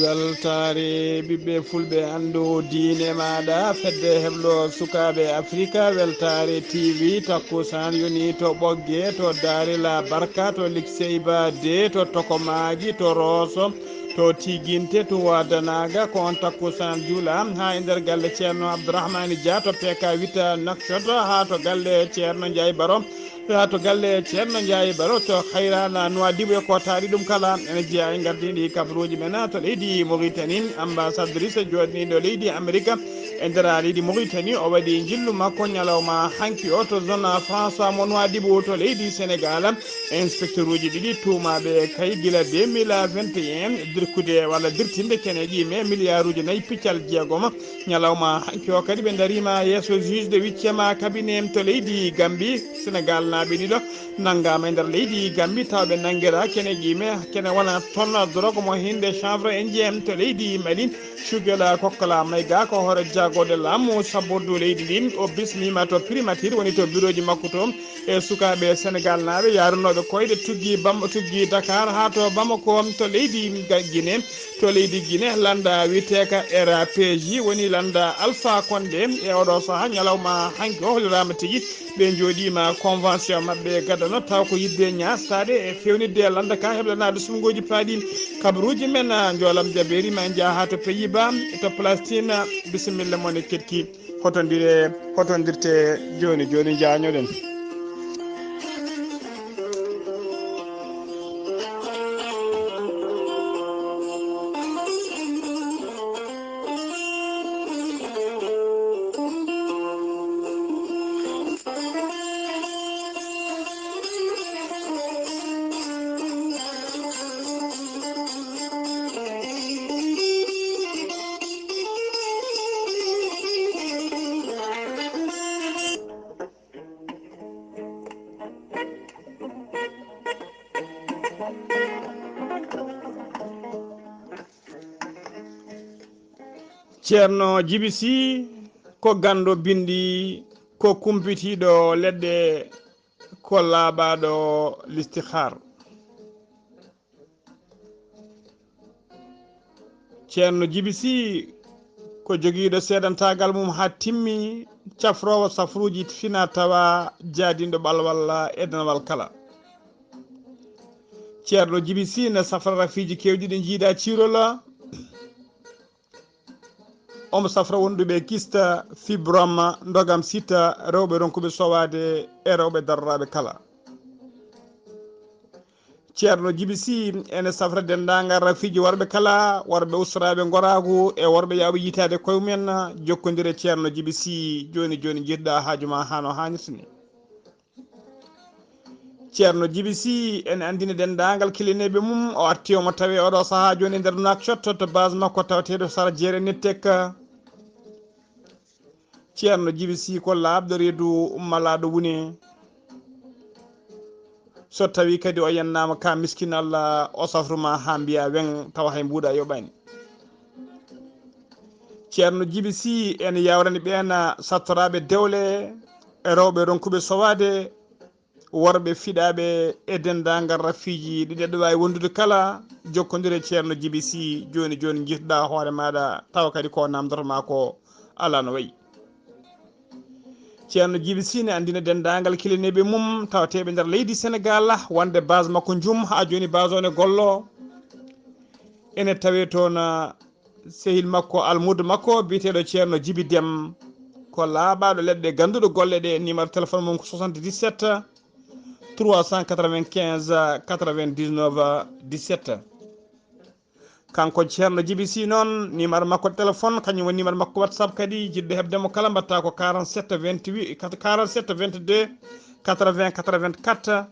weltaare ɓiɓɓe fulɓe anndo diine maɗa fedde heblo sukaɓe africa weltaare tv takkusan yoni to ɓogge to darila barka to likseyba de to tokomagi to roso to tiguinte to wadanaga ko on takkusan juula ha e nder galle ceerno abdourahmani dia to pk wita nakshot ha to galle ceerno ndiaye baro to galle ceerno ndiaye baro to hayrana Nouadhibou ko taari ɗum kala ene jeeya e gardiɗi kabaruuji men to leydi Mauritanie ambassadrice joɗiniɗo leydi Amérique e nder leydi Mauritanie o waɗi jillu makko ñalawma hanki o to zone François mo Nouadhibou to leydi Sénégal inspecteur uji ɗiɗi tuumaɓe kay gila 2021 dirkude walla dirtinde kene ƴiime milliard uji 4 piccal jeegom ñalawma hanki o kadi ɓe darima yesso juge de 8e cabinet to leydi Gambie Sénégal naaɓe ɗiɗo nanngama e nder leydi Gambie tawɓe nanguira kene ƴiime kene wona tonne drogue mo hinde chanvre indien to leydi Mali cugel kokkola mayga ko hoore jagode laamu sabbordu leydi ndi o bismima to primature woni to bureau ji makko to e sukaɓe Sénégal naaɓe yarunoɓe koyɗe tuggi Dakar ha to Bamako to leydi Guinée to leydi Guinée landa witeka RAPJ woni landa Alpha Condé e oɗo saaha ñalawma hanki o hollirama tigui ɓe joɗima convention mabɓe gadano taw ko yidde ñastade e fewnidde landa ka heblanade sumgoji paaɗi kabaruji men jolam jaɓerima en jaaha to Pays-Bas to Palestine bisimilla moon e ketki hotondirte joni jañoɗen ceerno Djiby Sy ko gando bindi ko kumpitiɗo leɗɗe ko laaɓaɗo listihar ceerno Djiby Sy ko joguiɗo seedantagal mum ha timmi cafrowo safruji fina tawa jaadinɗo ɓalwal e denwal kala ceerno Djiby Sy ne safra rafiji kewɗi ɗi jiiɗa cirola omo safra wonduɓe kista fibrome dogam sita rewɓe ronkuɓe sowade e rewɓe darraɓe kala ceerno Djiby Sy ene safra dendagal rafiji worɓe kala worɓe usraɓe goragu e worɓe yawɓe yitade koye mumen jokkodire ceerno Djiby Sy joni jiɗɗa haajuma hano hannirtini ceerno Djiby Sy ene andini dendagal kilineɓe mum o arti omo tawi oɗo saaha joni nder Nouakchott to base makko tawateɗo sara jeere nettek ceerno Djiby Sy ko laaɓɗo reedu ummalaɗo wune so tawi kadi o yennama ka miskin Allah o safruma ha mbiya wen tawa hay mbuuɗa yoɓani ceerno Djiby Sy ene yawrani ɓeena sattoraɓe dewle e rewɓe ronkuɓe sowade worɓe fiɗaɓe e dendagal rafiji ɗiɗeɗo wawi wondude kala jokkodire ceerno Djiby Sy joni jiɗɗa hoore maɗa tawa kadi ko namdotoma ko ala no wayi ceerno Djiby Sy ne andina dendagal kilineɓe mum tawateɓe nder leydi Sénégal wonde base makko jum ha joni base one gollo ene tawe toon sehil makko almudo makko biteɗo ceerno Djiby Déme ko laaɓaɗo leɗɗe ganduɗo golle ɗe numéro téléphone mum ko 77 395 99 17 kanko ceerno Djiby Sy noon numéro makko téléphone kañum woni numéro makko WhatsApp kadi jiɗɗo hebdemo kala mbatta ko 47 28 47 22 80 84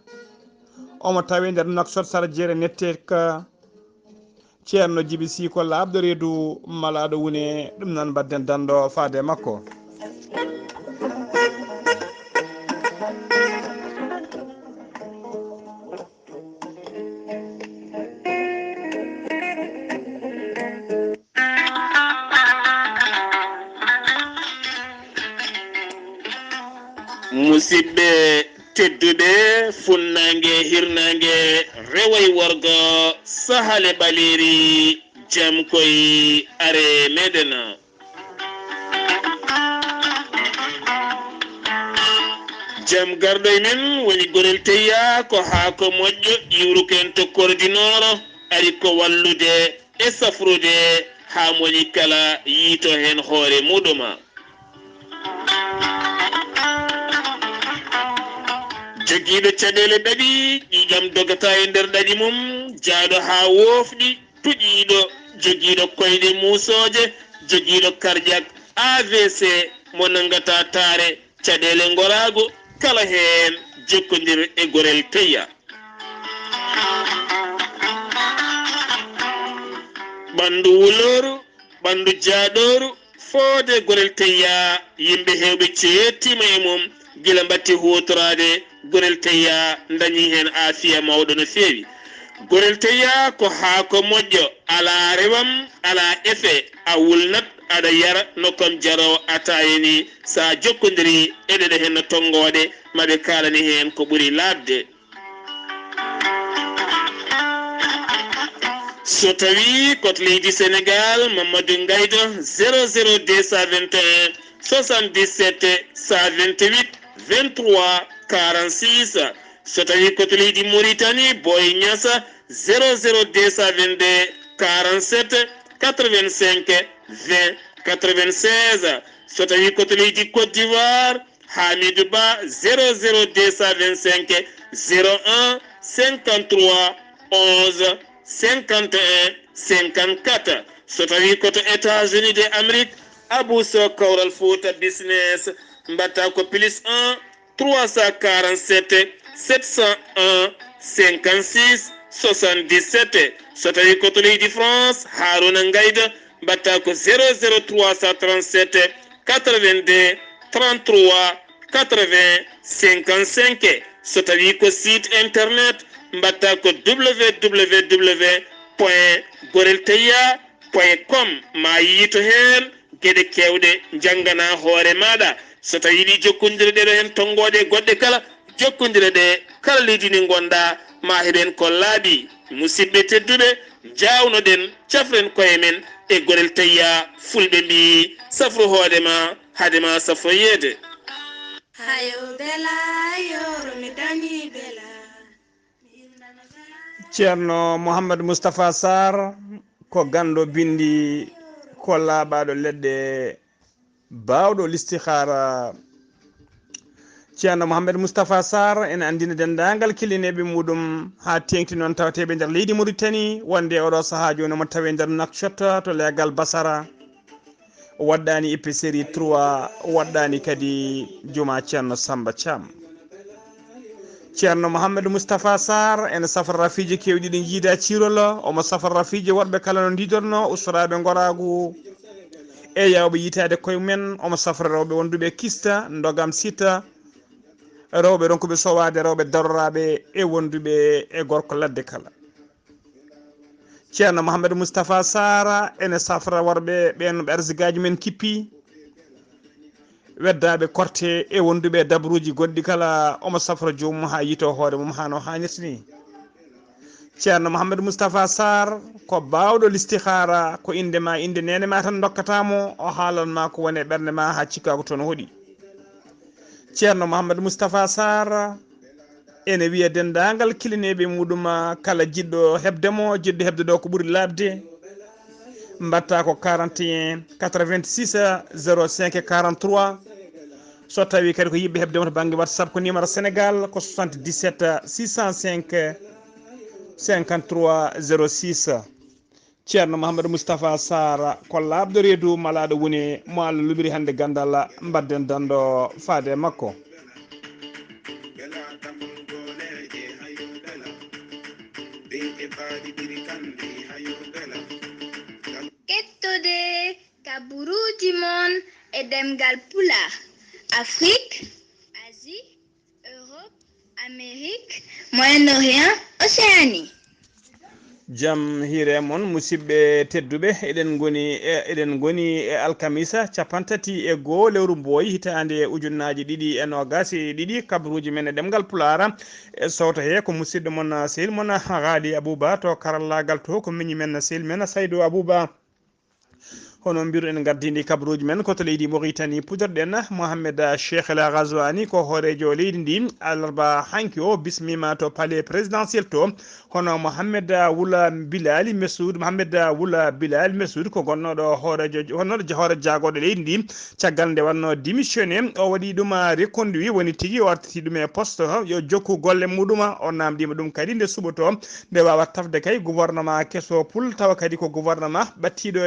omo tawi nder Nouakchott sara jeere nettek ceerno Djiby Sy ko laaɓɗo reedu malaɗo wune ɗum noon mbadden dando faade makko musidɓe tedduɓe funnangue hirnangue rewoy worgo sahale ɓaleri jam koye are meɗen. jam garɗo e men woni gorel teya ko haako moƴƴo iwruken to coordinore ari ko wallude e safrude ha moni kala yiito hen hoore muɗuma. jogiiɗo caɗele ɗaɗi ƴiƴam dogata e nder ɗaɗi mum jaaɗo ha woofɗi tuƴiiɗo jogiiɗo koyɗe muusoje jogiiɗo cardiaque AVC mo nangata taare caɗele ngoraago kala heen jokkondir e gorel teya. ɓanndu wulooru ɓanndu jaaɗooru foode gorel teya yimɓe heewɓe ceettima e mum gila mbatti huutoraade gorel teya dañi heen aafiya mawɗo no feewi. gorel teya ko haako moƴƴo alaa rewam alaa effet a wulnat aɗa yara nokkam jaro atayeni sa jokkodiri eɗeɗe hen no tongoɗe maɓe kalani hen ko ɓuuri labde. so tawi koto leydi sénégal mamadou ngaydo 00221 77 128 23 46 so tawi koto leydi mauritanie boy ñasa 00222 47 85 20 96 so tawi koto leydi côte d'ivoire hamidou ba 00225 01 53 11 51 54 so tawi koto états-unis de amérique abou so kawral fouta business mbatta ko plus 1 347 701 56 77 so tawi koto leydi france haruna ngayda mbatta ko 00337 82 33 80 55 so tawi ko site internet mbatta ko www.gorelteya.com ma yiito hen gueɗe kewɗe jangana hoore maɗa so tawi yiɗi jokkondire ɗeɗo hen tongoɗe goɗɗe kala jokkondire ɗe kala leydi ndi gonɗa ma heɓen ko laaɓi. musidɓe tedduɓe jawnoɗen cafren koye men e gorel teya fulɓe mbi safru hoodema hadema safroyede. hayo bela yoro mi dañi bela. ceerno mouhamadou moustapha sarr ko ganndo bindi ko laaɓaɗo leɗɗe bawɗo listihara. ceerno mouhamadou moustapha sarr ene andina dendagal kilineɓe muɗum ha tengti noon tawateɓe nder leydi mauritanie wonde oɗo saaha joni omo tawe nder nakcotta to leegal basara waɗɗani épicerie 3 waɗɗani kadi juma ceerno samba thiam. ceerno mouhamadou moustapha sarr ene safra rafiji kewɗi ɗi jiida cirol omo safra rafiji woɗɓe kala no didorno ustoraɓe goragu e yawɓe yitade koye mumen. omo safra rewɓe wonduɓe kista dogam sita rewɓe ronkuɓe sowade rewɓe daroraɓe e wonduɓe e gorko ladde kala. ceerno mouhamadou moustapha sarr ene safra worɓe ɓen ɓersigaji men kippi weddaɓe korte e wonduɓe dabruji goɗɗi kala omo safra joomum ha yito hoore mum hano hannirta ni. ceerno mouhamadou moustapha sarr ko bawɗo listihara ko indema inde nene ma tan dokkatamo o haalanma ko woni e ɓernde ma ha cikkago toon hooɗi. ceerno mouhamadou moustapha sarr ene wiya dendagal kilineɓe muɗum kala jiɗɗo hebdemo jiɗɗo hebde ɗo ko ɓuuri labde mbatta ko 41 86 05 43 so tawi kadi ko yimɓe hebdemo to banggue whatsapp ko numéro sénégal ko 77 605 53 06. ceerno mouhamadou moustapha sarr ko labɗo reedu malaɗo woni mo Allah luɓiri hannde Ganndal mbadden dando faade makko. kettode kabaruuji mon e ɗemngal pulaar. Afrique, Asie, Europe, Amérique, Moyen-Orient, Océanie. jam hire mon musidɓe tedduɓe eɗen goni e alkamisa capantati e goo lewru mbooyi hitande ujunnaji ɗiɗi e nogas e ɗiɗi kabaruuji men e ɗemgal pulara e sowta he ko musidɗo mon sehil mon Ghalii Abuu Bah to karallagal to ko miñi men sehil men Saydou Abou Bah hono mbiru en gardindi kabaruuji men koto leydi Mauritanie puɗorɗen Mohamed Cheikh El Ghazouani ko hoorejo leydi ndi alarba hanki o bismima to palais présidentiel to hono Mohamed Wula Bilal Messoud ko gonnoɗo hoorejo hoore jagoɗo leydi ndi caggal nde wanno démissionné o waɗi ɗum reconduit woni tigui o artiti ɗum e poste yo jokku golle muɗum o namdima ɗum kadi nde suɓoto nde wawa tafde kay gouvernement kesso pul tawa kadi ko gouvernement ɓattiɗo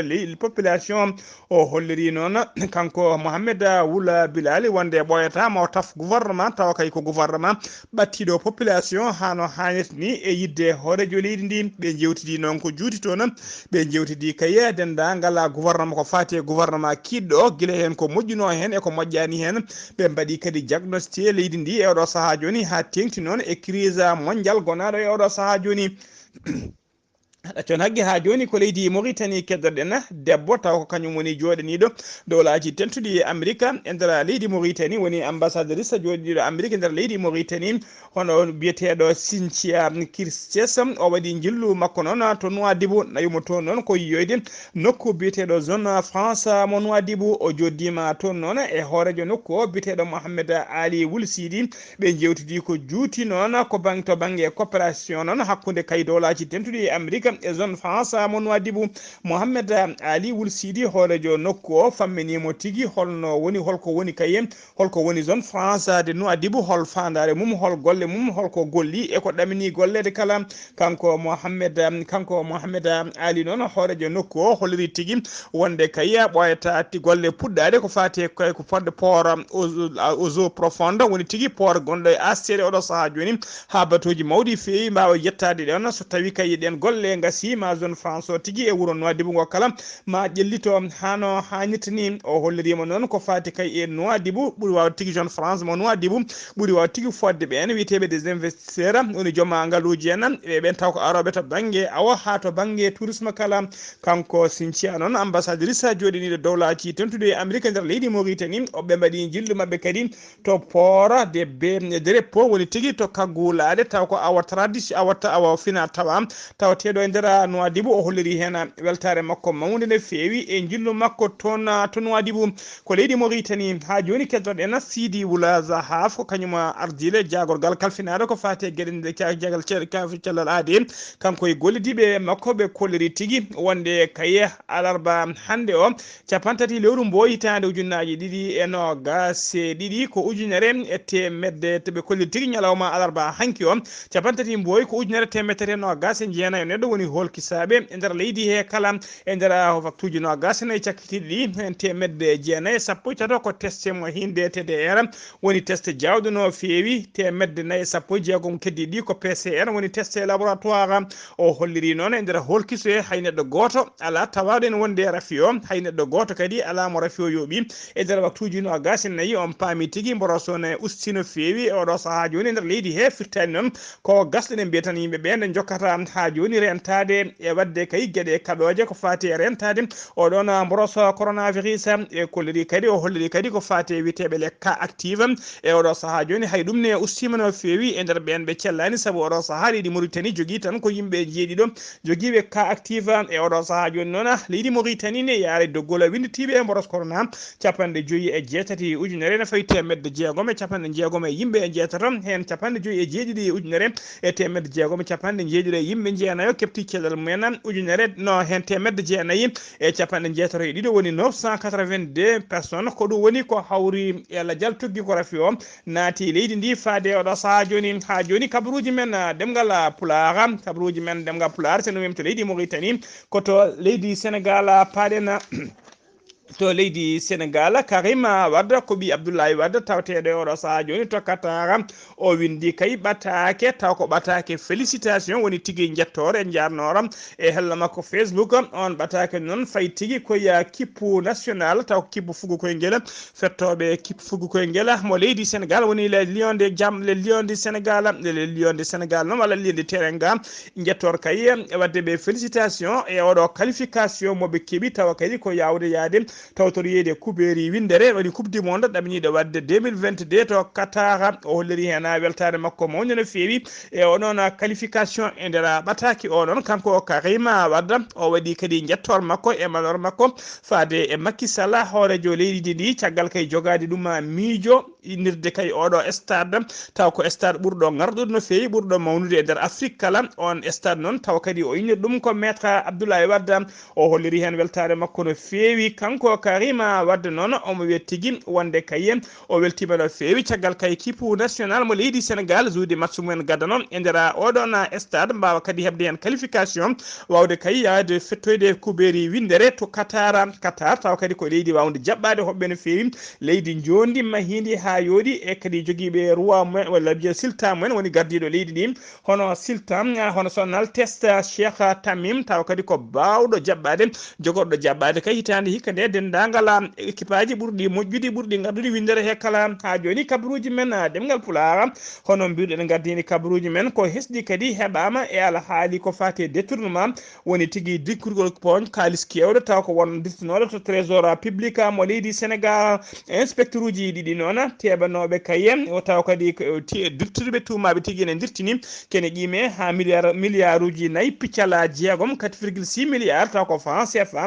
population o holliri noon kanko Mohamed Wula Bilal wonde ɓoyata mo taf gouvernement tawa kay ko gouvernement ɓattiɗo population hano hannirta ni e yidde hoorejo leydi ndi ɓe jewtidi noon ko juuti toon ɓe jewtidi kaye dendagal gouvernement ko fati e gouvernement kiɗɗo guila hen ko moƴƴuno hen e ko moƴƴani hen ɓe mbaɗi kadi diagnostic leydi ndi e oɗo saaha joni ha tengti noon e crise mondial gonaɗo e oɗo saaha joni ɗaccon hagge ha joni ko leydi Mauritanie keddoɗen debbo taw ko kañum woni joɗaniɗo dowlaji tentuɗi Amérique e nder leydi Mauritanie woni ambassadrice joɗiɗo Amérique e nder leydi Mauritanie hono biyeteɗo Cynthia Kirstjes o waɗi jillu makko noon to Nouadhibou nayumo toon noon ko yiyoyde nokku biyeteɗo zone France mo Nouadhibou o joddima toon noon e hoorejo nokku o biyeteɗo Mohamed Ali Wul Sidi ɓe jewtidi ko juuti noon ko to banggue coopération noon hakkude kay dowlaji tentuɗi Amérique e zone France mo Nouadhibou Mohamed Ali Wul Sidi hoorejo nokku o famminimo tigui holko woni kayen holko woni zone France de Nouadhibou hol fandare mum hol golle mum holko golli e ko ɗamini gollede kala kanko Mohamed Ali noon hoorejo nokku o holliri tigui wonde kaya ɓoyata golle puɗɗade ko fati ko fodde port aux eaux profonde woni tigui port gonɗo e astede oɗo saaha joni ha batuji mawɗi fewi mbawa yettade ɗon so tawi kay ɗen golle gasima zone France o tigui e wuuro Nouadhibou ngo kala ma ƴellito hano hannirtani o hollirima noon ko fati kay e Nouadhibou ɓuuri waw tigui zone France mo Nouadhibou ɓuuri waw tigui fodde ɓen wiyeteɓe des investisseurs woni jooma ngaluji en ɓen taw ko aroɓe to banggue awa ha to banggue tourisme kala kanko Cynthia noon ambassadrice joɗiniɗo dowlaji tentude Amérique nder leydi Mauritanie ɓe mbaɗi jillu mabɓe kadi to port de dépôt woni tigui to kaggulade taw ko awa awa fina tawateɗo e nder Nouadhibou o holliri hen weltare makko mawde nde fewi e jillu makko toon to Nouadhibou ko leydi Mauritanie ha joni keddoɗen Sidi Wula Zahaf ko kañum ardile jagorgal kalfinade ko fate gueɗe jagal Cellal aade kanko e gollidiɓe makko ɓe kolliri tigui wonde kaye alarba hande o capantati lewru mbooyi hitande ujunnaji ɗiɗi e nogas ɗiɗi ko ujunere e temedde ɓe kolliri tigui ñalawma alarba hanki o capantati mbooyi ko ujunere temedde nogas e jeenayo neɗɗo woni holkisaɓe e nder leydi he kala e nder waktuji nogas nayi cakkitiɗi ɗi temedde jeenayi sappo tato ko test mo hinde TDR woni test jawɗo no fewi temedde nayyi sappo jeegom keddi ɗi ko PCR woni test laboratoire o holliri noon e nder holkiso e hay neɗɗo goto ala tawaɗo en wonde rafi o hay neɗɗo goto kadi ala mo rafi o yooɓi e nder waktuji nogas nayyi on paami tigui borosone ustino fewi e oɗo saaha joni e nder leydi he firtani noon ko gasɗo mbiya tan yimɓeɓe nde jokkata ha joni rentade e wadde kay gueɗe kaɗoje ko fati e rentade oɗon broso coronavirus e kolliri kadi o holliri kadi ko fati witeɓe les cas active e oɗo saaha joni hay ɗum ne ustima no fewi e nder ɓen ɓe cellani saabu oɗo saaha leydi Mauritanie jogui tan ko yimɓe jeeɗiɗo joguiɓe cas active e oɗo saaha joni noon leydi Mauritanie ne yaari doggol winditiɓe e boros corona 56 ujunere ne fayi temedde jeegom e capanɗe jeegom e yimɓe e jeetato hen 57 ujunere e temedde jeegom e capanɗe jeeɗiɗo e yimɓe jeenayo kepti cellal mumen ujunere no hen temedde jeenayyi e capanɗe jeetato e ɗiɗo woni 982 personnes ko ɗum woni ko hawri e Allah jaltugui ko rafi o naati leydi ndi faade oɗo saaha joni ha joni kabaruuji men ɗemgal pulaar kabaruuji men ɗemgal pulaar so ɗum to leydi Mauritanie koto leydi Sénégal paaɗen to leydi Sénégal Karima Wade ko ɓi Abdoulaye Wade tawteɗo e oɗo saaha joni tokkatara o windi kay ɓatake taw ko ɓatake félicitation woni tigui jettore e jarnora e hello makko Facebook on ɓatake noon fayi tigui koye kippu national taw kippu fugu koyngel fettoɓe kippu fugu koyngel mo leydi Sénégal woni le lion de jam le lion du Sénégal le lion du Sénégal noon walla lion de terenga jettor kay wadde ɓe félicitation e oɗo qualification moɓe keeɓi tawa kadi ko yawde yaade tawtoriyede kuɓeeri windere waɗi coupe du monde ɗaminiɗo wadde 2022 to Qatar o holleri hen weltare makko mawde no feewi e onon qualification e nder ɓataki oɗon kanko Karima Wade o waɗi kadi jettor makko e malor makko faade e Macky Sall hoorejo leydi ndi caggal kay jogade ɗum miijo inirde kay oɗo stade taw ko stade ɓurɗo garɗude no feewi ɓurɗo mawnude e nder Afrique kala on stade noon taw kadi o innir ɗum ko maître Abdoulaye Wade o holliri hen weltare makko no feewi kanko Karima Wade noon omo wiya tigui wonde kaye o weltima no feewi caggal kay équipe national mo leydi Sénégal juude match mumen gadano e nder oɗon stade mbawa kadi hebde hen qualification wawde kay yaade fettoyde kuɓeeri windere to Qatar taw kadi ko leydi wawde jaɓɓade hoɓɓe no feewi leydi jondi mahidi ha yooɗi e kadi joguiɓe roi mumen walla biya sultan mumen woni gardiɗo leydi ɗi hono sultan hono son altesse Cheikh Tamim taw kadi ko bawɗo jaɓɓade jogorɗo jaɓɓade kay hitande hikka nde dendagal équipe aji ɓurɗi moƴƴude ɓurɗi gardude windere he kala ha joni kabaruuji men ɗemngal pulaar hono mbiruɗen gardini kabaruuji men ko hesɗi kadi heɓama e alhaali ko fati détournement woni tigui dikkurgol poñ kalis kewɗo taw ko won dirtinoɗo to trésor public mo leydi Sénégal inspecteur uji ɗiɗi noon teɓanoɓe kaye o taw kadi dirtuɓe tumaɓe tigui ne dirtini kene ƴiime ha milliard uji nayyi piccala jeegom 4,6 milliard taw ko franc CFA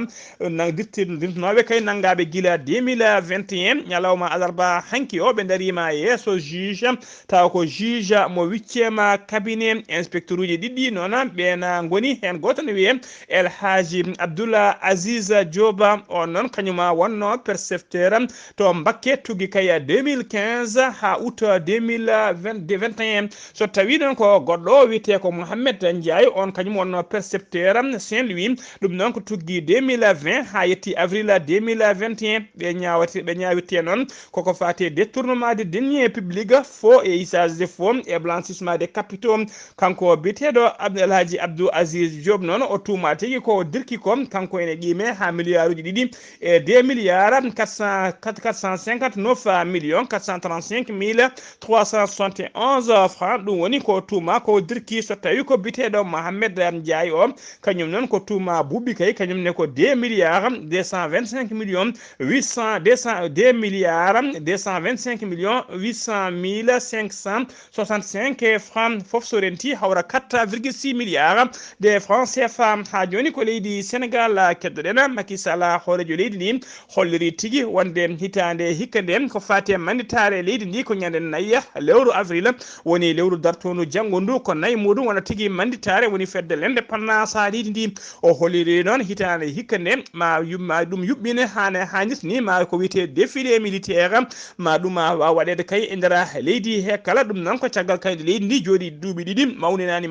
dirtinoɓe kay nangaɓe guila 2021 ñalawma alarba hanki o ɓe darima yesso juge taw ko juge mo wiccema cabinet inspecteur uji ɗiɗɗi noon ɓena goni hen goto ne wiye El Hadji Abdoula Aziz Dioba on noon kañuma wonno percepteur to Mbacké tugui kay 2015 ha août 2021 so tawi ɗon ko goɗɗo wiyete ko Mohamed Ndiaye on kañum wonno percepteur Saint-Louis ɗum noon ko tugui 2020 ha yetti avril 2021 ɓe ñawitte noon koko fati détournement de deniers publics faux et usage de faux et blanchissement des capitaux kanko biteɗo El Hadji Abdou Aziz Diop noon o tuma tigui ko dirki ko kanko ene qiime ha milliard uji ɗiɗi e 2 milliards 459 millions 435 mille 371 francs ɗum woni ko tuma ko dirki so tawi ko biteɗo Mohamed Ndiaye o kañum noon ko tuma buuɓi kay kañumne ko 2 milliards 225 millions 2 milliards 225 millions 800 mille 565 francs foof so renti hawra 4,6 milliards de francs CFA ha joni ko leydi Sénégal keddoɗen Macky Sall hoorejo leydi ndi holliri tigui wonde hitande hikka nden ko fati manditare leydi ndi ko ñande nayyi lewru avril woni lewru dartonu janggo ndu ko nayyi muɗum wona tigui manditare woni fedde l'indépendance ha leydi ndi o holliri noon hitande hikka nde ma ɗum yuɓɓine hane hannit ni ma ko wiyete défilé militaire ma ɗum wawa waɗede kay e nder leydi he kala ɗum noon ko caggal kayde leydi ndi jooɗi duuɓi ɗiɗi mawninani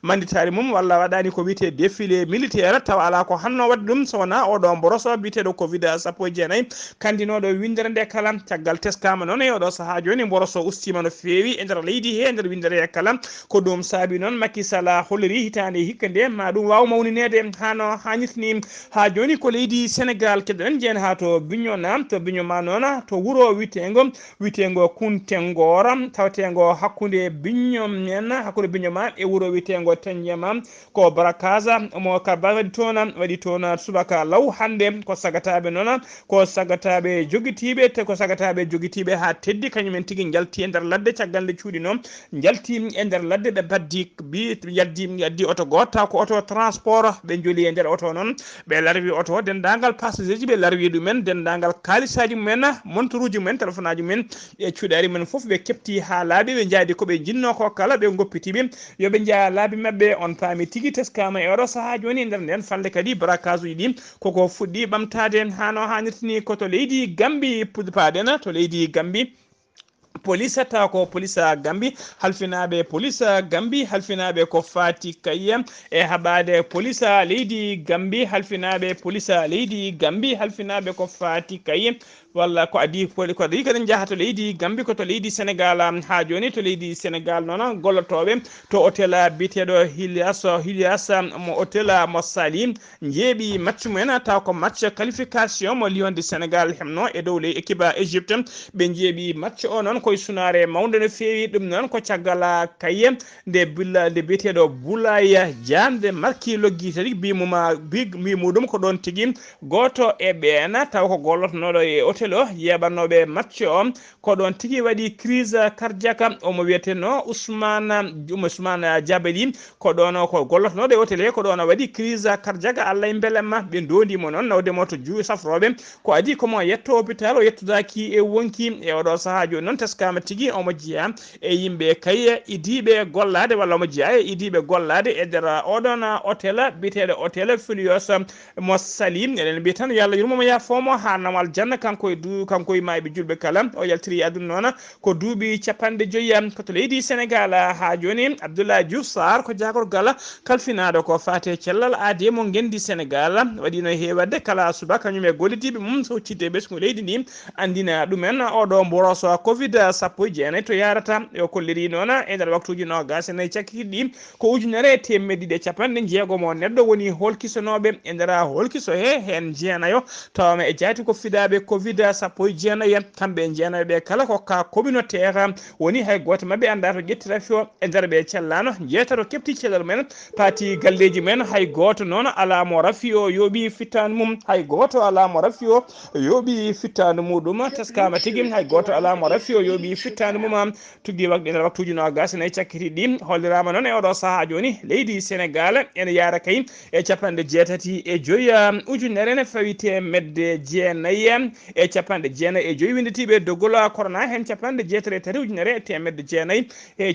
manditare mum walla waɗani ko wiyete défilé militaire tawa ala ko hanno wadde ɗum so wona oɗo mboroso biteɗo covid 19 kandinoɗo windere nde kala caggal teskama noon e oɗo saaha joni mboroso ustima no feewi e nder leydi he nder windere he kala ko ɗum saabi noon Macky Sall holliri hitande hikka nde ma ɗum wawa mawninede hano hannitni ha joni ko leydi Sénégal keɗɗen jeen ha to Bignona noon to wuuro witego Kuntengora tawtego hakkude Bignoma e wuuro witego Tenjema ko Barakaza mo kaba waɗi toon subaka law hande ko sagataɓe noon ko sagataɓe joguitiɓe ha teddi kañumen tigui jalti e nder ladde caggal nde cuuɗi noon jalti e nder ladde ɓe baddi oto goto taw ko auto transport ɓe jooli e nder auto noon ɓe larwi auto dendagal passager ji ɓe larwi ɗumen dendagal kalisaji mumen montre uji mumen téléphone aji mumen e cuuɗari mumen foof ɓe kepti ha laaɓi ɓe jaadi koɓe jinno ko kala ɓe goppitiɓe yoɓe jaa laabi mabɓe on paami tigui teskama e oɗo saaha joni nder nden falde kadi braquage uji ɗi koko fuɗɗi ɓamtade hano hannirtini koto leydi Gambie paɗen to leydi Gambie police ta ko police Gambi halfinaɓe police Gambi halfinaɓe ko faati kayya e haɓade police leydi Gambi halfinaɓe police leydi Gambi halfinaɓe ko faati kayya walla ko adi ko adi kadi jaha to leydi Gambi ko to leydi Sénégal ha joni to leydi Sénégal noon gollotoɓe to hôtel biteɗo Hilias mo hôtel mo Salim jeeɓi match mumen taw ko match qualification mo Lion du Sénégal hemno e dow ley équipe Égypte ɓe jeeɓi match o noon koye sunare mawde no feewi ɗum noon ko caggal kaye nde biteɗo Boulaya Dia nde marki loggi tati bimuɗum ko ɗon tigui goto e ɓeena taw ko gollotonoɗo e hôtel o yeɓannoɓe match o ko ɗon tigui waɗi crise cardiaque omo wiyeteno Ousmane Diabeli ko ɗon ko gollotonoɗo e hôtel he ko ɗon waɗi crise cardiaque Allah e beelemma ɓe dondimo noon nawdemo to juuwi safroɓe ko adi komo yetto hôpital o yettodaki e wonki e oɗo saaha joni noon teskama tigui omo jeeya e yimɓe kaye idiɓe gollade walla omo jeeya e idiɓe gollade e nder oɗon hôtel biteɗo hôtel Filios mo Salim eɗen mbiya tan yo Allah yurmomo yafomo ha nawal janna kanko e mayɓe julɓe kala o yaltiri aduna noon ko duuɓi 50 ko to leydi Sénégal ha joni Abdoulaye Diouf Sarr ko jagorgal kalfinaɗo ko fate cellal aade mo gendi Sénégal waɗino heewade kala suba kañum e gollitiɓe mum so cidde ɓesgu leydi ndi andina ɗumen oɗo mboroso Covid 19 to yarata o kolliri noon e nder waktuji nogas e nayyi cakkiɗi ɗi ko ujunere temedde capanɗe jeegomo neɗɗo woni holkisonoɓe e nder holkiso he hen jeenayo tawama e jaati ko fidaɓe Covid 19 kamɓe jeenayoɓe kala ko ka communautaire woni hay goto mabɓe anda to ƴettira fio e nder ɓe cellano jeeta to kefti cellal men paati galleji men hay goto noon ala mo rafi o yooɓi fittanu mum hay goto ala mo rafi o yooɓi fittanu muɗum teskama tigui hay goto ala mo rafi o yooɓi fittanu mum tugui nder waktuji nogas nayyi cakkiti ɗi hollirama noon e oɗo saaha joni leydi Sénégal ene yaara kay e 95 ujunere ne fawi temedde jeenayyi e 95 winditiɓe doggol corona hen 93 ujunere e temedde jeenayyi e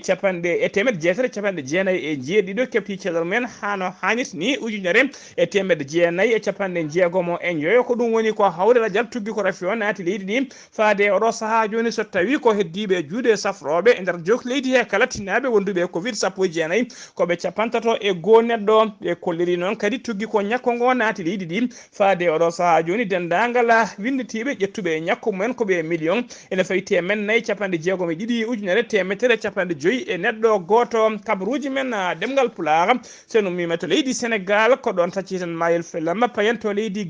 temedde jeetere capanɗe jeenayyi e jeeɗiɗo kefti cellal men hano hannit ni ujunere e temedde jeenayyi e capanɗe jeegomo e joyo ko ɗum woni ko hawre radial tuggi ko rafi o naati leydi ndi faade oɗo saaha joni so tawi ko heddiɓe juuɗe safroɓe e nder jokki leydi he kala tinnaɓe wonduɓe Covid 19 koɓe 34 neɗɗo ɓe kolliri noon kadi tuggi ko ñakko ngo naati leydi ndi faade oɗo saaha joni dendagal winditiɓe ƴettuɓe ñakko mumen koɓe million ene fawi temen nayyi capanɗe jeegom e ɗiɗi ujunere temetere capanɗe joyyi e neɗɗo goto kabaruuji men ɗemngal pulaar sen ummima to leydi Sénégal ko ɗon tacci tan mayel fellam payen to leydi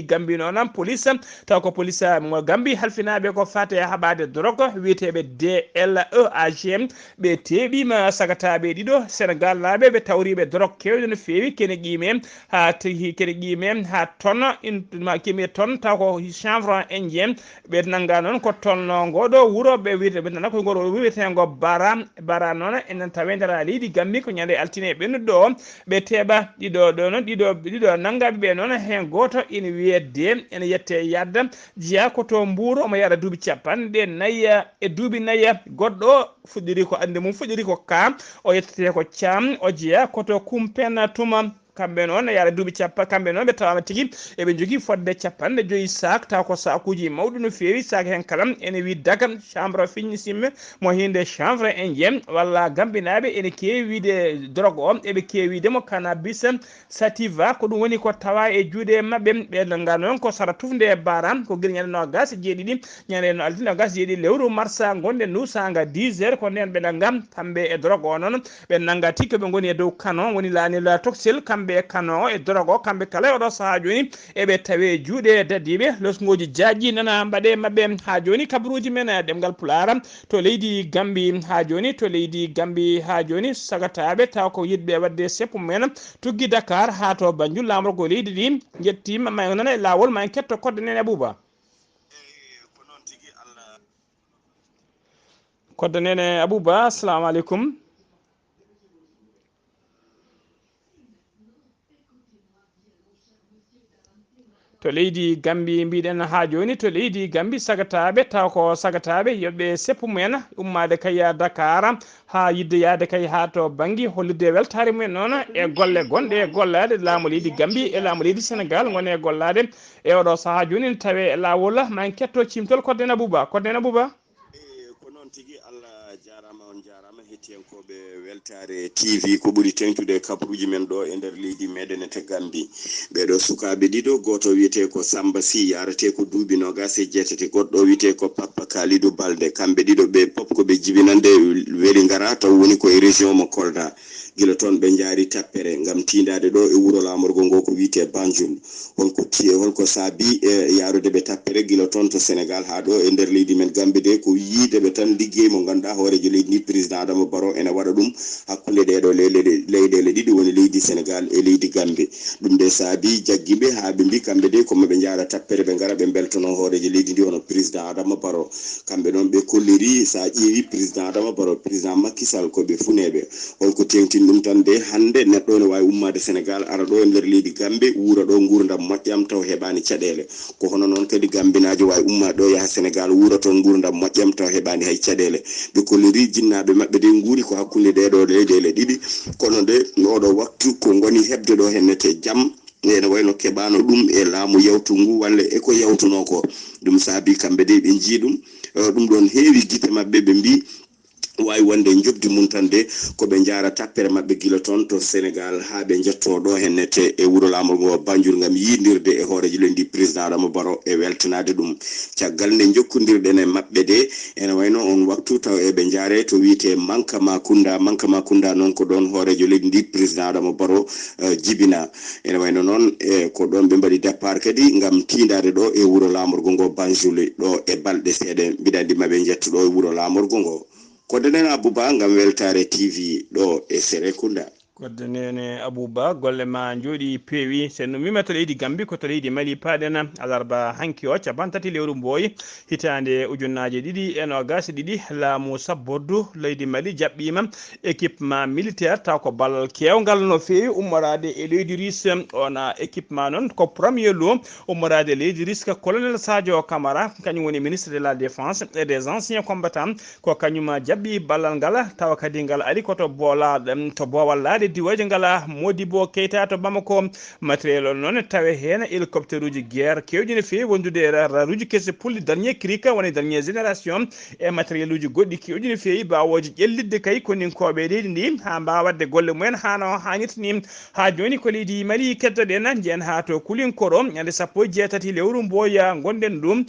Gambi noon police taw ko police mo Gambi halfinaɓe ko fate haɓade drogue wiyeteɓe DLEAG ɓe teeɓima sagataɓe ɗiɗo Sénégal naaɓe ɓe tawriɓe drogue kewɗe no fewi kene qime ha tonne taw ko chanvre indien ɓe nanga noon ko tonne ngoɗo wuuro ɓe wiyete ko ngoro wiyetego bara noon enen tawe nder leydi Gambi ko ñande altine ɓennuɗo o ɓe teeɓa ɗiɗo nangaɓe ɓe noon hen goto ina wiyedde ene yette yadda jeeya koto Mbour omo yaɗa duuɓi 40 e duuɓi nayyi goɗɗo fuɗɗiri ko ande mum fuɗɗiri ko ka o yettete ko Thiam o jeeya koto Kumpen tuma kamɓe noon yaara duuɓi kamɓe noon ɓe tawama tigui eɓe jogui fodde 50 sac taw ko sakuji mawɗi no fewi sac hen kala ene wi daga chambre finissime mo hinde chanvre indien walla gambinaɓe ene kewi wiide drogue o eɓe kewi widemo cannabis sativa ko ɗum woni ko tawa e juuɗe mabɓe ɓe nanga noon ko sara tufde baram ko guila ñande nogas jeeɗiɗi ñande no altine nogas jeeɗiɗi lewru mars gonɗe nusaga 10 heures ko nden ɓe nangam kamɓe e drogue o noon ɓe nanga tigui ɓe goni e dow canon woni lanel toxel kamɓe e kano e drogue kamɓe kala oɗo saaha joni eɓe tawe juuɗe daddiɓe losgoji jaajji nana mbaɗe mabɓe ha joni kabaruuji men ɗemngal pulaar to leydi Gambi ha joni sagataɓe taw ko yiɗɓe wadde seppu men tuggi Dakar ha to Banjul lamorgo leydi ɗi jettima ma nana e lawol ma en ketto kodde nene Abou Bah kodde nene Abou Bah assalamu aleykum to leydi Gambi mbiɗen ha joni to leydi Gambi sagataɓe taw ko sagataɓe yoɓɓe seppu mumen ummade kay Dakar ha yidde yaade kay ha to banggue hollirde weltare mumen noon e golle gonɗe e gollade laamu leydi Gambi e laamu leydi Sénégal gone e gollade e oɗo saaha joni tawe e lawol ma en ketto cimtol kodde Abou Bah on jarama hettiyankoɓe weltare tv ko ɓuri tengtude kabaruuji men ɗo e nder leydi meɗen e Gambi. ɓeɗo sukaɓe ɗiɗo, goto wiyete ko Samba Sy yarate ko duuɓi 27 goɗɗo wiyete ko Papa Kalidou Balde. kamɓe ɗiɗo ɓe pop ko ɓe jibinande weeli ngara taw woni koye région mo Kolda. gila toon ɓe jaari tappere ngam tindade ɗo e wuuro lamorgo ngo ko wiyete Banjul. holko saabi e yarude ɓe tappere gila toon to Sénégal ha ɗo e nder leydi men Gambi de ko yiideɓe tan liggey mo ganduɗa hoorejo leydi ndi président Adama Barrow ene waɗa ɗum hakkude ɗeɗo leyɗele ɗiɗi woni leydi Sénégal e leydi Gambi. ɗum de saabi jagguiɓe ha ɓe mbi kamɓe de komo ɓe jaara tappere ɓe gara ɓe beltono hoorejo leydi ndi hono président Adama Barrow. kamɓe ɗon ɓe kolliri sa ƴeewi président Adama Barrow président Macky Sall koɓe funeɓe holko tengtin ɗum tan de hannde neɗɗo ne wawi ummade Sénégal ara ɗo e nder leydi Gambi wuura ɗo gurdam moƴƴam taw heɓani caɗele. ko hono noon kadi gambinajo wawi ummade ɗo yaha Sénégal wuura toon gurdam moƴƴam taw heɓani hay caɗele. ɓe kolliri jinnaɓe maɓɓe de guuri ko hakkude ɗeɗo leyɗele ɗiɗi kono de oɗo waktu ko goni hebde ɗo hennete jaam ene wayno keɓano ɗum e laamu yawtu ngu walla eko yawtuno ko. ɗum saabi kamɓe de ɓe jii ɗum ɗon heewi guite maɓɓe ɓe mbi wawi wonde jobdi mum tan de koɓe jaara tappere maɓɓe gila toon to Sénégal ha ɓe jetto ɗo hennete e wuuro lamol ngo Banjul ngam yiidirde e hoorejo lendi président Adama Barrow e weltanade ɗum. caggal nde jokkodirɗen e maɓɓe de ene wayno on waktu taw eɓe jaare to wiyete manka makunda noon ko ɗon hoorejo leydi ndi président Adama Barrow jibina. ene wayno noon ko ɗon ɓe mbaɗi départ kadi ngam tindade ɗo e wuuro lamorgo ngo Banjul ɗo e balɗe seeɗe mbiɗandi maɓe jetto ɗo e wuuro lamorgo ngo. Koddenen Abou Bah ngam Weltare TV ɗo e Serekunda. koddenen Abou Bah golle ma jooɗi peewi sen no mima to leydi Gambi ko to leydi Mali paɗen alarba hanki o capantati lewru Mbooy hitande ujunnaje ɗiɗi e nogas ɗiɗi laamu sabbordu leydi Mali jaɓɓima équipement militaire taw ko ballal kewgal no feewi ummorade e leydi Russe. ona équipement noon ko premier lot ummorade leydi Russe colonel Sadio Camara kañum woni ministre de la défense et des anciens combattants ko kañum jaɓɓi ballal ngal tawa kadi ngal ari koto to bowallade diwoje ngala Modibo Keita to Bamako. matériel noon tawe hen hélicoptère uji guerre kewɗi no feewi wondude raruji kesse pulli dernier cri woni dernier génération e matériel uji goɗɗi kewɗi no feewi bawoji ƴellidde kay koninkoɓe leydi ndi ha mbawa wadde golle mumen hano hannirta ni. ha joni ko leydi Mali keddoɗen jeen ha to kulinkoro ñande 16 lewru Mboya gonɗen ɗum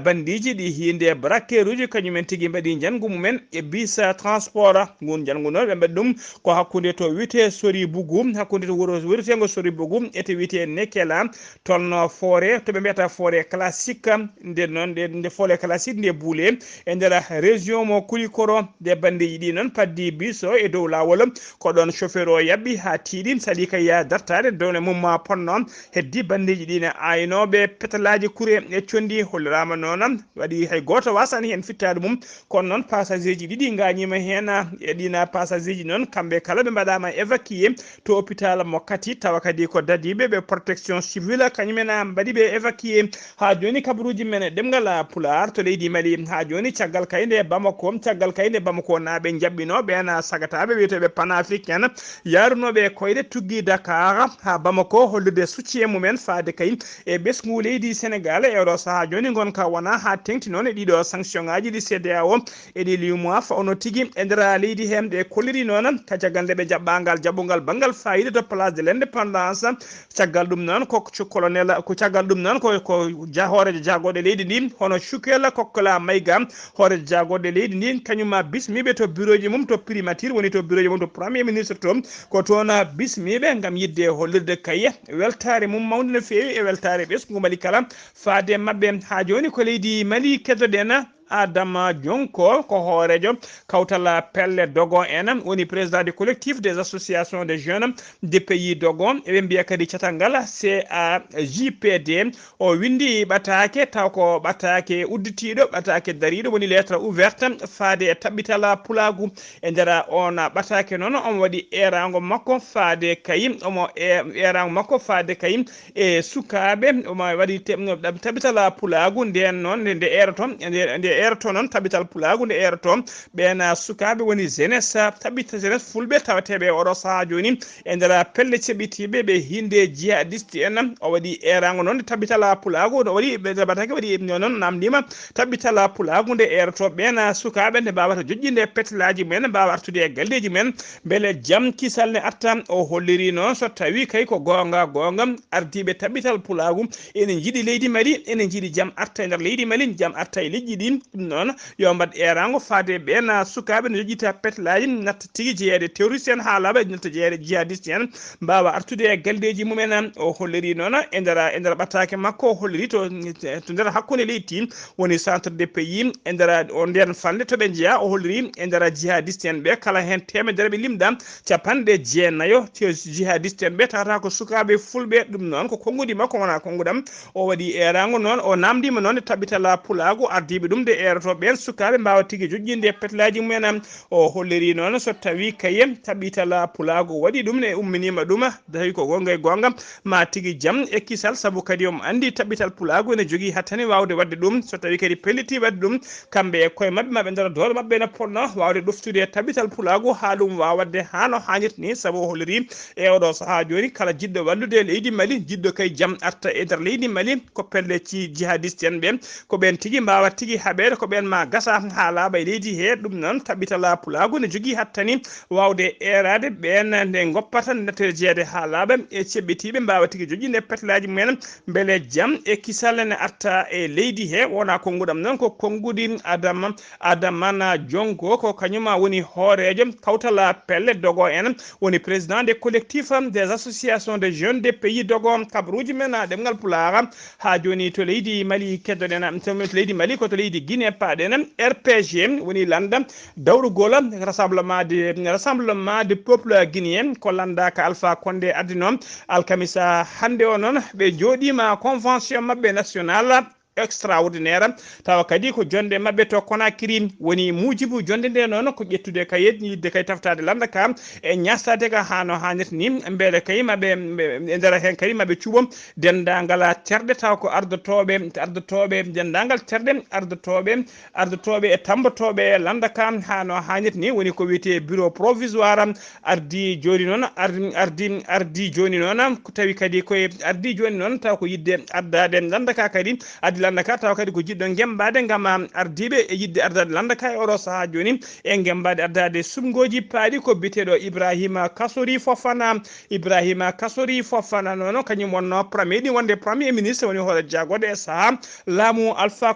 bandiji ɗi hinde braqueur uji kañumen tigui mbaɗi jangu mumen e bisa transport ngun jangu noon ɓe mbaɗi ɗum ko hakkude to wiyete sori bugu hakkude to wuuro wiretego sori bugu ete wiyete Nekela tolno forêt to ɓe mbiyata forêt classique nden noon nde forêt classique nde Boulé e nder région mo Kulikoro de bandiji ɗi noon paddi biso e dow lawol ko ɗon chauffeur o yabɓi ha tiiɗi saaɗi kay ya dartade downe mum ponno heddi bandiji ɗi ne aynoɓe pétalaji kuure e condi hollirama noon waɗi hay goto wasani hen fittade mum kono noon passager ji ɗiɗi gañima hen e ɗina passager ji noon kamɓe kala ɓe mbaɗama évacué to hôpital mo Kati tawa kadi ko dadiɓe ɓe protection civile kañumena mbaɗi ɓe évacué. ha joni kabaruuji men ɗemngal pulaar to leydi Mali ha joni caggal kayde Bamako naɓe jaɓɓino ɓen sagataɓe wiyeteɓe panafricaine yarunoɓe koyɗe tuggi Dakar ha Bamako hollude soutien mumen faade kay e ɓesgu leydi Sénégal e oɗo saaha joni gonka wona ha tengti noon e ɗiɗo sanction ngaji ɗi CEDEAO e ɗi limois fawno tigui e nder leydi hen ɓe kolliri noon ka caggal nde ɓe jaɓɓangal jaɓɓugal banggal fayida to place de l' indépendance. caggal ɗum noon ko colonel ko caggal ɗum noon ko hoorejo jagoɗe leydi ndi hono Choukel Kokkola Mayga hoorejo jagoɗe leydi ndi kañuma bismiɓe to bureau ji mum to primature woni to bureau ji mum to premier ministre to ko toon bismiɓe gam yidde hollirde kaye weltare mum mawde no feewi e weltare ɓesgu Mali kala faade mabɓe. ha joni ko leydi Mali keddoɗen Adama Jonko ko hoorejo kawtal pelle Dogon en woni président du collectif des associations des jeunes des pays Dogon eɓe mbiya kadi catal ngal CAJPD o windi Ɓataake taw ko Ɓataake udditiɗo Ɓataake dariɗo woni lettre ouverte faade taɓɓital pulagu e nder on Ɓataake noon omo waɗi erago makko faade kayim omo erago makko faade kayim e sukaɓe omo waɗi taɓɓital pulagu nden noon nde eraton nde eroto noon tabital pulagu nde eroto ɓen sukaɓe woni jeunesse tabita jeunesse fulɓe tawateɓe oɗo saaha joni e nder pelle ceɓitiɓe ɓe hinde jihadiste en o waɗi erago noon tabitala pulagu o waɗi ɓe Ɓataake waɗi noon namdima tabitala pulagu nde eroto ɓen sukaɓe nde mbawata joƴƴinde petelaji men mbawa artude e galleji men beele jaam kisal ne atta o holliri noon so tawi kay ko gonga ardiɓe tabital pulagu ene jiiɗi leydi Mali ene jiiɗi jaam arta e nder leydi Mali jaam arta e leƴƴi ɗi ɗum noon yo mbad erago faade ɓen sukaɓe ne joƴƴita petelaji natta tigui jeeyede terroriste en ha laaɓa natta jeeyede jihadiste en mbawa artude e galleji mumen o holliri noon e nder ɓattake makko o holliri to nder hakkude leydi tin woni centre de pays e nder o nden fande toɓe jeeya o holliri e nder jihadiste en ɓe kala hen temedere ɓe limɗa capanɗe jeenayyo jihadiste en ɓe tawata ko sukaɓe fulɓe ɗum noon ko konngudi makko wona konngudam o waɗi erago noon o namdima noon tabitala pulago ardiɓe ɗum de eroto ɓen sukaɓe mbawa tigui joƴƴinde petelaji mumen o holliri noon so tawi kaye tabitala pulago waɗi ɗum ne umminima ɗum tawi ko gonga e gonga ma tigui jaam e kisal saabu kadi omo andi tabital pulago ne jogui hattani wawde wadde ɗum so tawi kadi pelliti wadde ɗum kamɓe e koye mabɓe maɓe nder doole mabɓe ne ponno wawde ɗoftude tabital pulago ha ɗum wawa wadde hano hannirta ni saabu o holliri e oɗo saaha joni kala jiɗɗo wallude leydi Mali jiɗɗo kay jaam arta e nder leydi Mali ko pelle ci jihadiste en ɓe ko ɓen tigui mbawa tigui haɓede ko ɓen ma gasa ha laaɓa e leydi he ɗum noon tabitala pulago ne jogui hattani wawde erade ɓen nde goppata nette jeede ha laaɓa e ceɓɓitiɓe mbawa tigui joƴƴinde petelaji mumen beele jaam e kisal ne arta e leydi he wona konngudam noon ko konngudi adamana jongo ko kañuma woni hoorejo kawtala pelle dogo en woni président des collectifs des associations de jeunes des pays dogo kabaruuji men ɗemngal pulaar ha joni to leydi Mali keddoɗen to leydi Mali ko to leydi Guinée paɗen RPG woni landa dawrugol rassemblement de peuple guinéen ko landa ka Alpha Condé addino alkamisa hannde o noon ɓe jooɗima convention mabɓe national extraordinaire tawa kadi ko jonde mabɓe to Conakry woni mujibu jonde nde noon ko ƴettude kayit yidde kay taftade landa ka e ñastade ka hano hannirta ni beele kay maɓe e nder hen kadi maɓe cuuɓom dendagal terɗe taw ko ardotoɓe dendagal terɗe ardotoɓe e tambotoɓe landa ka hano hannirta ni woni ko wiyete bureau provisoire ardi joni noon ardi joni noon ko tawi kadi koye ardi joni noon taw ko yidde ardade landa ka kadi addi landa ka taw kadi ko jiɗɗo gembade gam ardiɓe e yidde ardade landa ka e oɗo saaha joni e gembade ardade sumgoji paaɗi ko biteɗo Ibrahima Kassory Fofana noon kañum wonno premier ministre woni hoore jagode e saaha laamu Alpha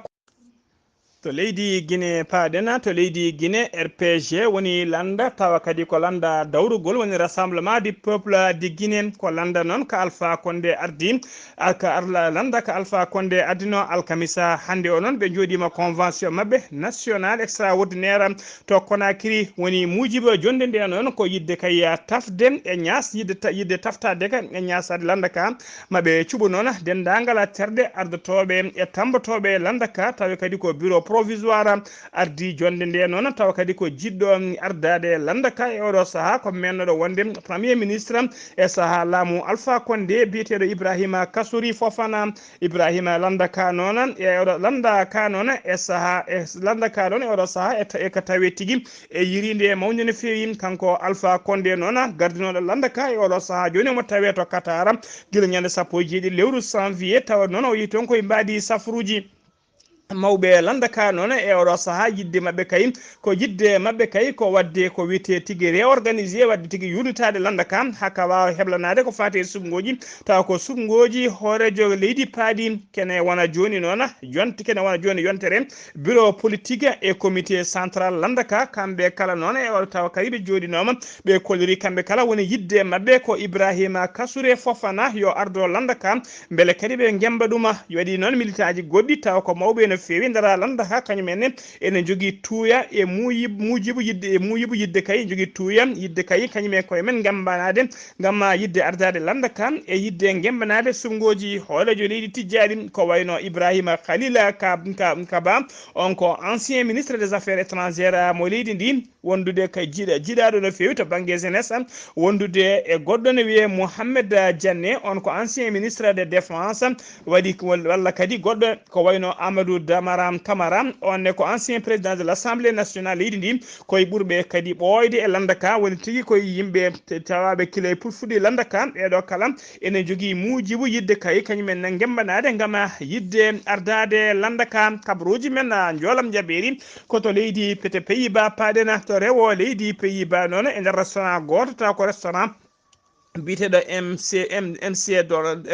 to leydi Guinée paɗen to leydi Guinée RPG woni landa tawa kadi ko landa dawrugol woni rassemblement du peuple de Guinée ko landa noon ko Alpha Condé ardi landa ko Alpha Condé addino alkamisa hannde o noon ɓe jooɗima convention mabɓe national extraordinaire to Conakry woni mujiba jonde nde noon ko yidde kay tafde e ñas yidde taftade ka e ñasade landa ka maɓe cuɓu noon dendagal terde ardotoɓe e tambotoɓe landa ka tawi kadi ko bureau provisoire ardi jonde nde noon tawa kadi ko jiɗɗo ardade landa ka e oɗo saaha ko mennoɗo wonde premier ministre e saaha laamu Alpha Condé biyeteɗo Ibrahima Kassory Fofana Ibrahima landa ka noon e oɗo landa ka noon e saaha e landa ka noon e oɗo saaha e ko tawi tigui e yirinde e mawde no fewi kanko Alpha Condé noon gardinoɗo landa ka e oɗo saaha joni omo tawe to Qatar guila ñande 17 lewru janvier tawa noon o yi toon koye mbadi safruji mawɓe landa ka noon e oɗo saaha yidde mabɓe kay ko yidde mabɓe kay ko wadde ko wiyete tigui réorganisé wadde tigui yurnitade landa ka hakka wawa heblanade ko fati e sumgoji taw ko sumgoji hoorejo leydi paaɗi kene wona joni noon kene wona joni yontere bureau politique et comité central landa ka kamɓe kala noon e oɗo tawa kadi ɓe jooɗinoma ɓe kolori kamɓe kala woni yidde mabɓe ko Ibrahima Kassory Fofana yo ardo landa ka beele kadi ɓe gemba ɗuma waɗi noon militaji goɗɗi taw ko mawɓe no fewi ndara landa ha kañumen ene jogui tuuya e mujibu yidde kay jogui tuuya yidde kay kañumen koye men gembanade gamma yidde ardade landa ka e yidde gembanade sumgoji hoolejo leydi tijjaɗi ko wayno Ibrahima Khalila Kaba on ko ancien ministre des affaires étrangères mo leydi ndi wondude kay jiɗaɗo no fewi to banggue jeunesse wondude e goɗɗo ne wiye Mohamed Dianne on ko ancien ministre de défense waɗi walla kadi goɗɗo ko wayno Amadou Damaram Camara onne ko ancien président de l'Assemblée nationale leydi ndi koye ɓurɓe kadi ɓooyde e landaka woni tigui koye yimɓe tawaɓe kile pulfuɗi landaka ɓeɗo kala ene jogui muujibu yidde kay kañumen gembanade gama yidde ardade landaka kabaruuji men joolam jaɓeeri koto leydi pete Pays-Bas paɗena to rewo leydi Pays-Bas noon e nder restaurant goto taw ko restaurant biteɗo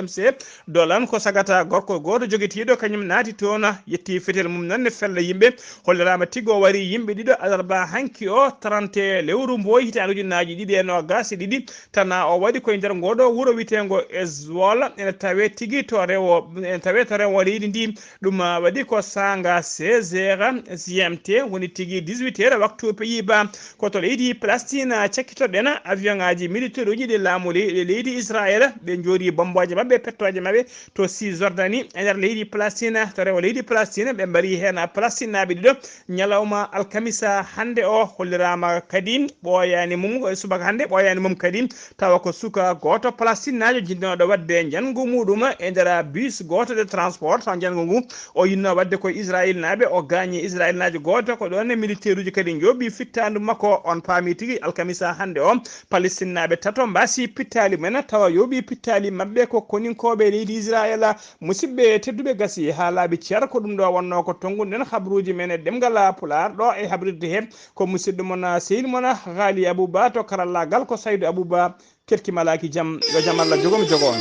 MC Dolan ko sagata gorko goto joguetiɗo kañum naati toon yetti fetel mum noon ne fella yimɓe hollirama tiggo wari yimɓe ɗiɗo alarba hanki o 30 lewru mboy hitande ujunnaji ɗiɗi e nogas e ɗiɗi tan o waɗi koye nder ngoɗo wuuro witego Eswol ene tawe tigui to rewo leydi ndi ɗum waɗi ko sanga 16 h GMT woni tigui 18 h waktu Pays-Bas koto leydi Palestine cakkitoɗen avion ngaji militaire uji ɗi laamu leydi Israël ɓe jooɗi bomboje mabɓe pettoje mabɓe to Cisjordanie e nder leydi Palestine to rewo leydi Palestine ɓe mbari hen Palestine naɓe ɗiɗo ñalawma alkamisa hannde o hollirama kadi ɓooyani mum subaka hannde ɓooyani mum kadi tawa ko suka goto Palestine najo jinnoɗo wadde jangu muɗum e nder bus goto de transport taw jangu ngu o yinno wadde koye Israël naɓe o gaañi Israël najo goto ko ɗon militaire uji kadi jooɓi fittandu makko on paami tigui alkamisa hannde o Palestine naɓe tato mbasi pittali men tawa yooɓi pittali mabɓe ko koninkoɓe leydi Israël musidɓe tedduɓe gasi ha laaɓi ceer ko ɗum ɗo wonno ko tonguɗen habaruji men e ɗemgal pulaar ɗo e habrirde he ko musidɗo mon sehil mon Ghalii Abuu Bah to karallagal ko Saydou Abou Bah ketkimalaki jaam yo jaam Allah jogomi jogo on